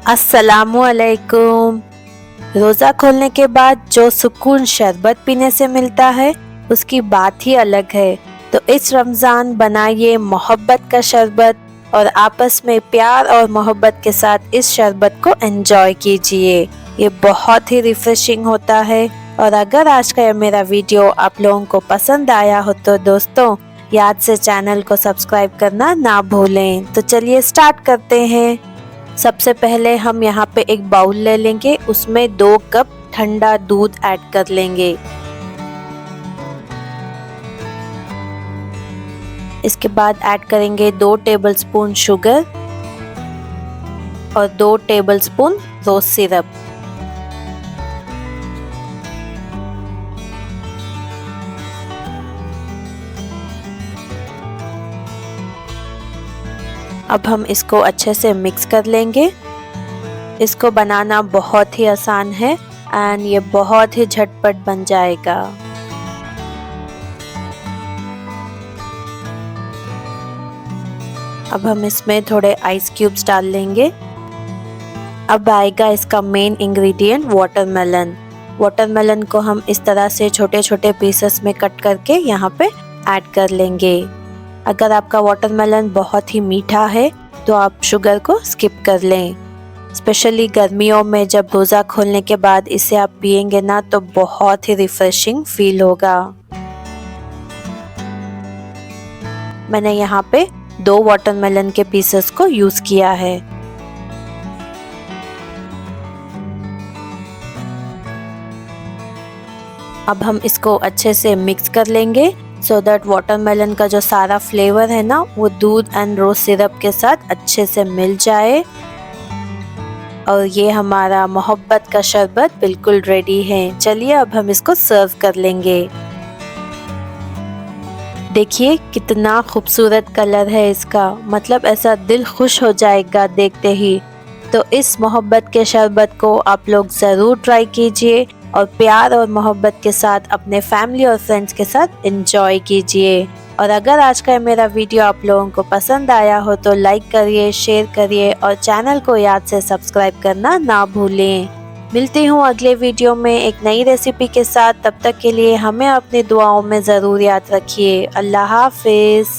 अस्सलामुअलैकुम। रोज़ा खोलने के बाद जो सुकून शरबत पीने से मिलता है उसकी बात ही अलग है। तो इस रमज़ान बनाइए मोहब्बत का शरबत और आपस में प्यार और मोहब्बत के साथ इस शरबत को एंजॉय कीजिए। ये बहुत ही रिफ्रेशिंग होता है। और अगर आज का मेरा वीडियो आप लोगों को पसंद आया हो तो दोस्तों याद से चैनल को सब्सक्राइब करना ना भूलें। तो चलिए स्टार्ट करते हैं। सबसे पहले हम यहाँ पे एक बाउल ले लेंगे, उसमें 2 कप ठंडा दूध ऐड कर लेंगे। इसके बाद ऐड करेंगे 2 टेबलस्पून शुगर और 2 टेबलस्पून रोज सिरप। अब हम इसको अच्छे से मिक्स कर लेंगे। इसको बनाना बहुत ही आसान है एंड ये बहुत ही झटपट बन जाएगा। अब हम इसमें थोड़े आइस क्यूब्स डाल लेंगे। अब आएगा इसका मेन इंग्रेडिएंट वाटरमेलन। वाटरमेलन को हम इस तरह से छोटे छोटे पीसेस में कट करके यहाँ पे ऐड कर लेंगे। अगर आपका वाटरमेलन बहुत ही मीठा है तो आप शुगर को स्किप कर लें। स्पेशली गर्मियों में जब रोज़ा खोलने के बाद इसे आप पिएंगे ना तो बहुत ही रिफ्रेशिंग फील होगा। मैंने यहाँ पे 2 वाटरमेलन के पीसेस को यूज किया है। अब हम इसको अच्छे से मिक्स कर लेंगे सो दैट वाटरमेलन का जो सारा फ्लेवर है ना वो दूध एंड रोज सिरप के साथ अच्छे से मिल जाए। और ये हमारा मोहब्बत का शरबत बिल्कुल रेडी है। चलिए अब हम इसको सर्व कर लेंगे। देखिए कितना खूबसूरत कलर है इसका, मतलब ऐसा दिल खुश हो जाएगा देखते ही। तो इस मोहब्बत के शरबत को आप लोग ज़रूर ट्राई कीजिए और प्यार और मोहब्बत के साथ अपने फैमिली और फ्रेंड्स के साथ एंजॉय कीजिए। और अगर आज का मेरा वीडियो आप लोगों को पसंद आया हो तो लाइक करिए, शेयर करिए और चैनल को याद से सब्सक्राइब करना ना भूलें। मिलती हूँ अगले वीडियो में एक नई रेसिपी के साथ। तब तक के लिए हमें अपनी दुआओं में ज़रूर याद रखिए। अल्लाह हाफिज़।